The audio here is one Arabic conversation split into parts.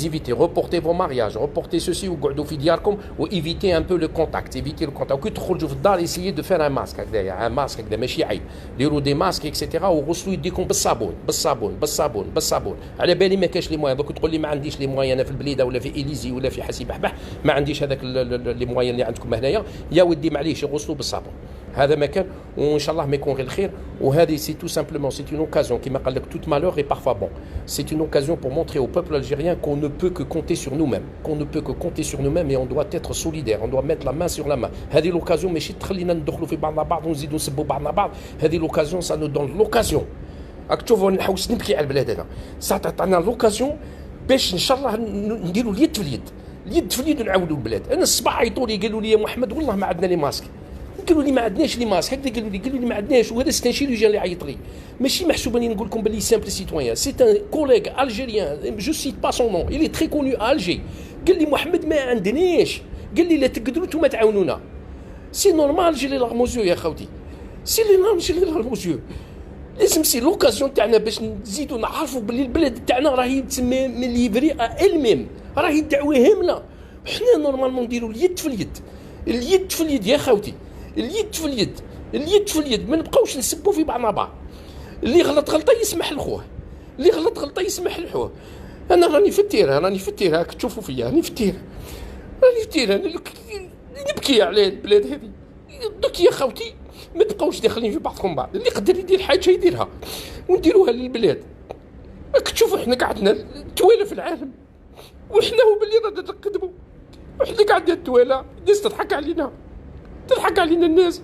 éviter, reportez vos mariages, reportez ceci ou قعدوا في دياركم وإيفيتي un peu le contact, évitez le contact. وكي تخرجوا في الدار essayez de faire un masque هكذايا، un masque هكذا ماشي عيب، ديروا دي ماسك اكسيتيرا وغسلوا يديكم بالصابون بالصابون بالصابون بالصابون. على بالي ما كاش لي موان، دوك تقول لي ما عنديش لي موان انا في البليده ولا في إليزي ولا في حسي بحبح، ما عنديش هذاك لي موان اللي عندكم هنايا، يا ودي معليش يغسلوا بالصابون. هذا ما كان، وان شاء الله ما يكون غير الخير. وهذه سي تو سامبلومون سي اون اوكازيون كيما قال لك توت مالور اي بارفوا بون، سي اون اوكازيون pour montrer au peuple algérien qu'on ne peut que compter sur nous-mêmes، qu'on ne peut que compter sur nous-mêmes et on doit être solidaire، on doit mettre la main sur la main. هذه لوكازيون ماشي تخلينا ندخلوا في بعضنا بعض ونزيدوا نسبوا بعضنا بعض، هذه لوكازيون سا نو دون لوكازيون. راك تشوفوا نحوس نبكي على البلاد هذا، سا تعطينا لوكازيون باش ان شاء الله نديروا اليد في اليد، اليد في اليد ونعاودوا البلاد. انا الصباح عيطوا لي قالوا لي يا محمد والله ما عندنا لي ماسك، قالوا لي ما عندناش لي ماسك هكذا، قالوا لي ما عندناش. وهذا سي ان شيروجيان اللي عيط لي، ماشي محسوب اني نقول لكم باللي سامبل سيتويان، سي ان كوليغ الجيريان جو سيت با سون نون الي تري كونو الجي، قال لي محمد ما عندناش، قال لي لا تقدروا نتوما تعاونونا. سي نورمال جي لي لارموزيو يا خوتي، سي لي لارموزيو، لازم سي لوكازيون تاعنا باش نزيدوا نعرفوا باللي البلاد تاعنا راهي تسمى من ليفري الميم، راهي دعوه هامله. حنا نورمالمون نديروا اليد في اليد، اليد في اليد يا خوتي، اليد في اليد، اليد في اليد، ما نبقاوش نسبوا في بعضنا بعض. اللي غلط غلطه يسمح لخوه، اللي غلط غلطه يسمح لخوه. انا راني في التيره، راني في التيره، راك تشوفوا فيا راني في التيره، راني في التيره، نبكي على البلاد هذه. دوك يا خوتي ما تبقاوش داخلين في بعضكم بعض، اللي يقدر يدير حاجه يديرها ونديروها للبلاد. راك تشوفوا احنا قعدنا توالى في العالم وحنا هو باللي رانا نقدموا، وحنا قعدنا التوالى، الناس تضحك علينا، تضحك علينا الناس،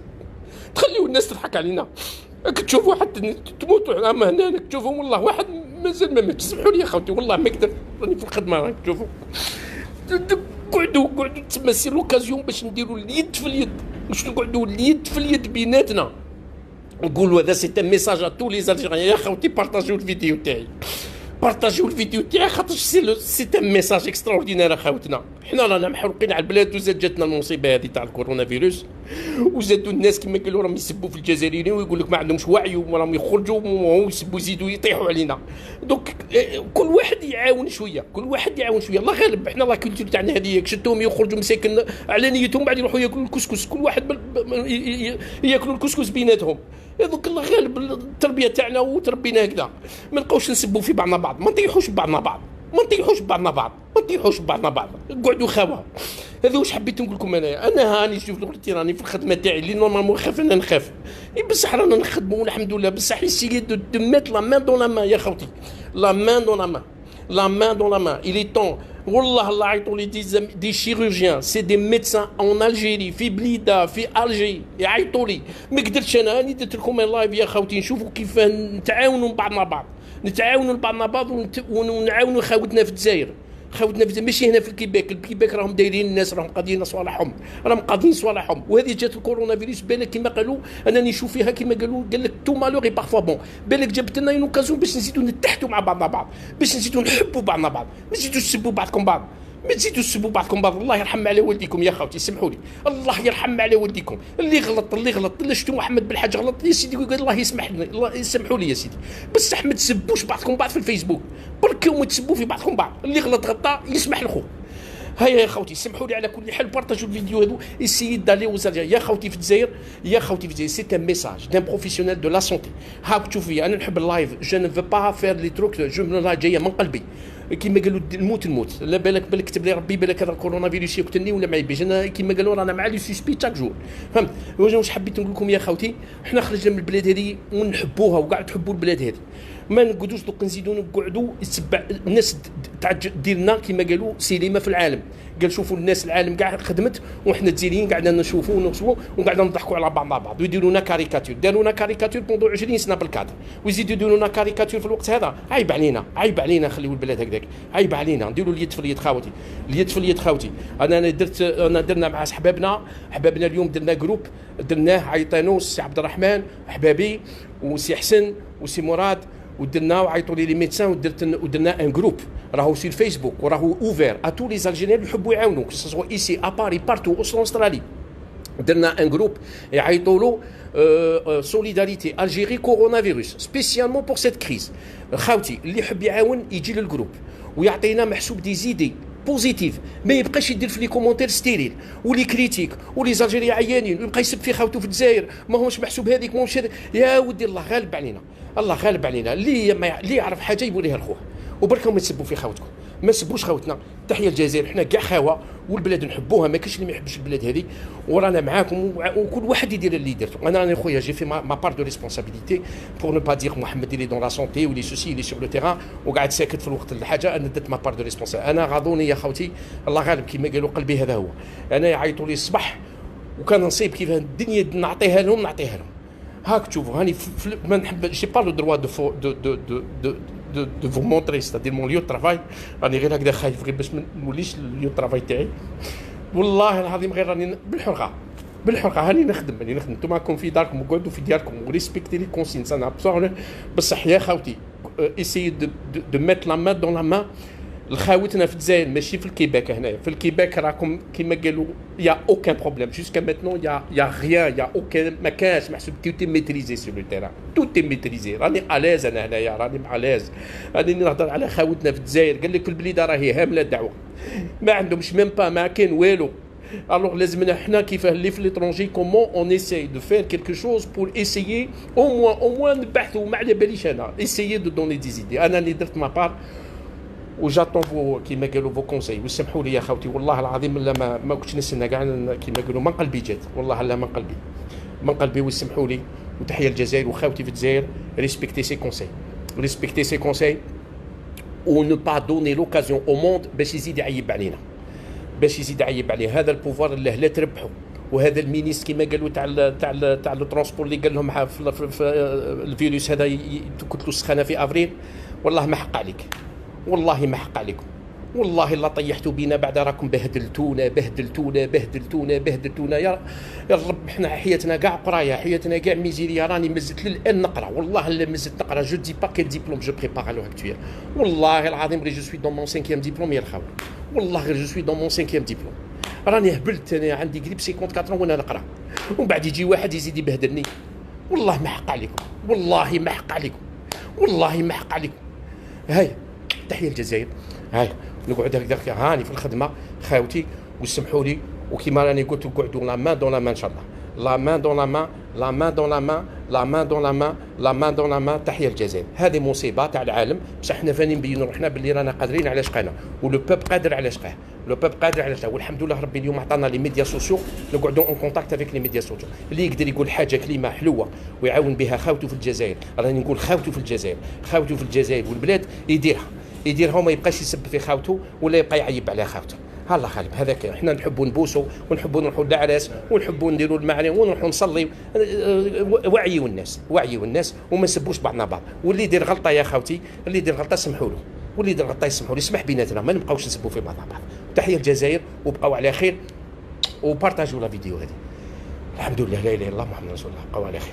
تخليو الناس تضحك علينا. راك تشوفوا حتى تموتوا اما هنا، راك تشوفوا والله واحد مازال ما ماتش. سمحوا لي يا خوتي والله ما نقدر، راني في الخدمه. راك تشوفوا قعدوا تسمى سي لوكازيون باش نديروا اليد في اليد، باش نقعدوا اليد في اليد بيناتنا، نقولوا هذا سي ان ميساج ا تو لي الجيريان. يا خوتي بارطاجيو الفيديو تاعي، بارطاجيو الفيديو تاعي، خاطر سي ان ميساج اكسترا اوردينير اخوتنا. حنا رانا محروقين على البلاد، وزاد جاتنا المصيبه هذه تاع الكورونا فيروس، وزادوا الناس كما قالوا راهم يسبوا في الجزائريين ويقول لك ما عندهمش وعي وراهم يخرجوا ويسبوا يزيدوا يطيحوا علينا. دونك كل واحد يعاون شويه، كل واحد يعاون شويه، الله غالب. حنا لا كولتور تاعنا هذه شتهم يخرجوا مساكن على نيتهم، بعد يروحوا ياكلوا الكسكس، كل واحد ياكلوا الكسكس بيناتهم. دوك الله غالب التربيه تاعنا وتربينا هكذا، ما نبقاوش نسبوا في بعضنا بعض، ما نطيحوش بعضنا بعض، ما نطيحوش بعضنا بعض، ما نطيحوش بعضنا بعض، قعدوا خاوه. هذا واش حبيت نقول لكم انايا. انا هاني شوف قلت راني في الخدمه تاعي اللي نورمالمون خاف انا نخاف، بصح رانا نخدموا والحمد لله. بصح يسيي دو ميت لا مان دون لا مان يا خوتي، لا مان دون لا مان، لا مان دون لا مان. il est temps والله الله يعيطوا لي دي شيروجيان، سي دي ميدسان اون الجيري، في بليده في الجي، يعيطوا لي. ما قدرتش انا، راني درت لكم لايف يا خوتي، نشوفوا كيف نتعاونوا بعضنا بعض، نتعاونوا بعضنا بعض ونعاونوا خاوتنا في الجزائر، خاوتنا في ماشي هنا في الكيباك. الكيباك راهم دايرين الناس، راهم قاضيين صوالحهم، راهم قاضيين صوالحهم. وهذه جات الكورونا فيروس بالك كما قالوا، انني نشوف فيها كما قالوا، قال لك تو مالوغي بارفوا بون، بالك جابت لنا اون اوكازيون باش نزيدوا نتحدوا مع بعضنا بعض، باش نزيدوا نحبوا بعضنا بعض، ما تزيدوش تسبوا بعضكم بعض، ما تزيدوا تسبوا بعضكم بعض. الله يرحم على والديكم يا خوتي، سمحوا لي، الله يرحم على والديكم. اللي غلط اللي شفتوا محمد بالحاج غلط يا سيدي، قال الله يسمح لنا، الله يسمحوا لي يا سيدي، بصح ما تسبوش بعضكم بعض في الفيسبوك، بركوا ما تسبوا في بعضكم بعض. اللي غلط غلطه يسمح لخوه. هيا يا خوتي سمحوا لي على كل حال، بارطاجوا الفيديو هذو، اسيي دالي وزارجا يا خوتي في الجزائر، يا خوتي في الجزائر. سي ان ميساج دان بروفيسيونيل دو لا سونتي. هاك تشوفي انا نحب اللايف، جو نو فو با فير لي تروك، جو جايه من قلبي كيما قالوا الموت. لا بالك كتب لي ربي بالك هذا الكورونا فيروس يقتلني ولا ما يبيش. انا كيما قالوا رانا مع لي سوسبي تاك جور، فهمت. واش حبيت نقول لكم يا خوتي، حنا خرجنا من البلاد هذه ونحبوها وكاع تحبوا البلاد هذه، ما نقعدوش دوك نزيدوا نقعدوا يتبع الناس تاع ديالنا كيما قالوا سينما في العالم. قال شوفوا الناس العالم كاع خدمت وحنا الجزائريين قعدنا نشوفوا ونغصبوا وقعدنا نضحكوا على بعضنا بعض، ويديروا لنا كاريكاتور، داروا لنا كاريكاتور بوندو 20 سنه بالكادر، ويزيدوا يديروا لنا كاريكاتور في الوقت هذا. عيب علينا، عيب علينا، خليوا البلاد هكذاك، عيب علينا. نديروا اليد في اليد خاوتي، اليد في اليد خاوتي. انا درنا مع حبابنا اليوم درنا جروب، درناه عيطانو سي عبد الرحمن حبابي وسي حسن وسي مراد، ودرنا وعيطوا لي ميدسان، ودرنا ان جروب راهو سي الفيسبوك، وراهو اوفير ا تو لي الجيريان اللي يحبوا يعاونوا، سوا ايسي ا باري بارتو او استرالي. درنا ان جروب يعيطوا له سوليداريتي الجيري كورونا فيروس سبيسيالمون بور سيت كريز. خاوتي اللي يحب يعاون يجي للجروب ويعطينا محسوب دي زيدي بوزيتيف، ما يبقاش يدير في لي كومونتير ستيريل ولي كريتيك ولي زالجيري عيانين ويبقى يسب في خاوته في الجزائر ما هوش محسوب هذيك ما هوش يا ودي الله غالب علينا، الله غالب علينا. اللي يعرف حاجه يقوليها لخوه وبركم ما تسبوا في خاوتكم، ما سبوش خاوتنا. تحيه الجزائر، حنا كاع خاوه والبلاد نحبوها، ما كاينش اللي ما يحبش البلاد هذه ورانا معاكم وكل واحد يدير اللي درتو. انا راني خويا جي في ما بار دو ريسبونسابيلتي بور نو با دير محمد اللي دون لا سونتي ولي سوسي اللي سور لو تيران وقاعد ساكت في الوقت الحاجه. انا درت ما بار دو ريسبونسابيلتي. انا غاضوني يا خوتي الله غالب كيما قالوا قلبي هذا هو. انا يعيطوا لي الصباح وكان نصيب كيف الدنيا نعطيها لهم نعطيها لهم. هاك تشوفوا هاني ما نحب جي با لو دروا دو فو مونتري ستادير مون ليو ترافاي. راني غير هكذا خايف غير باش ما نوليش ليو ترافاي تاعي. والله العظيم غير راني بالحرقه هاني نخدم نتوما راكم في داركم وقعدوا في دياركم وريسبكتي لي كونسينس. انا بصح يا خاوتي اسيي دو ميت لا مان دون لا مان لخاوتنا في الجزائر ماشي في الكيباك. هنايا في الكيباك راكم كيما قالوا يا اوكان بروبليم جوسكا ميتنون يا غيان يا اوكان ما كانش محسوب تو ميتريزي سور لو تيران تو ميتريزي. راني الاز انا هنايا راني الاز راني نهضر على خاوتنا في الجزائر. قال لك البليده راهي هامله الدعوه ما عندهمش ميم با ما كاين والو. Alors لازمنا حنا كيف اللي في ليترونجي كومون اون اساي دو فير كيلكو شوز بور اسايي او موان نبحثوا ما على باليش انا اسايي دو دوني دي زيدي. انا اللي درت ما بار وجاتون فو كيما قالوا فو كونساي. وسمحوا لي يا خوتي والله العظيم لا ما كنتش نستنى كاع كيما قالوا من قلبي جات والله لا من قلبي وسمحوا لي. وتحيه الجزائر وخاوتي في الجزائر ريسبكتي سي كونساي و نو با دوني لوكازيون او موند باش يزيد يعيب علينا هذا البوفوار اللي لا تربحوا. وهذا المينيست كما قالوا تاع لو ترونسبور اللي قال لهم في الفيروس هذا كتلو السخانه في افريل. والله ما حق عليك، والله ما حق عليكم، والله لا طيحتوا بينا بعد راكم بهدلتونا يا رب. حنا حياتنا كاع قرايه، حياتنا كاع ميزيريا. راني مزت للان نقرا والله لا مزت نقرا. جو دي با كيل ديبلوم جو بريبار لو اكتويل. والله العظيم غير جو سوي دون مون 5 ديبلوم يا الخاوه. والله غير جو سوي دون مون 5 ديبلوم. راني هبلت انا عندي قريب 54 وانا نقرا ومن بعد يجي واحد يزيد يبهدلني. والله ما حق عليكم، والله ما حق عليكم. هاي تحيه الجزائر. هاي نقعد هكذا هاني في الخدمه خاوتي وسمحوا لي. وكيما راني قلت نقعدوا لا مان دون لا مان ان شاء الله. لا مان دون لا مان تحيه الجزائر. هذه مصيبه تاع العالم بصح حنا فاني نبينوا روحنا باللي رانا قادرين على شقانا ولو بوب قادر على شقاه. والحمد لله ربي اليوم عطانا لي ميديا سوسيو نقعدوا اون كونتاكت افيك لي ميديا سوسيو. اللي يقدر يقول حاجه كلمه حلوه ويعاون بها خاوته في الجزائر. راني نقول خاوته في الجزائر والبلاد يديرها وما يبقاش يسب في خاوته ولا يبقى يعيب على خاوته. الله غالب هذاك. حنا نحبوا نبوسوا ونحبوا نروحوا للعراس ونحبوا نديروا المعاني ونروحوا نصلي. وعيوا الناس وما نسبوش بعضنا بعض. واللي يدير غلطه يا خاوتي اللي يدير غلطه سمحوا له، واللي يدير غلطه يسمحوا له. يسمح بيناتنا ما نبقاوش نسبوا في بعضنا بعض. تحيه الجزائر وبقاو على خير وبارطاجوا لا فيديو هذه. الحمد لله لا اله الا الله محمد رسول الله. بقاو على خير.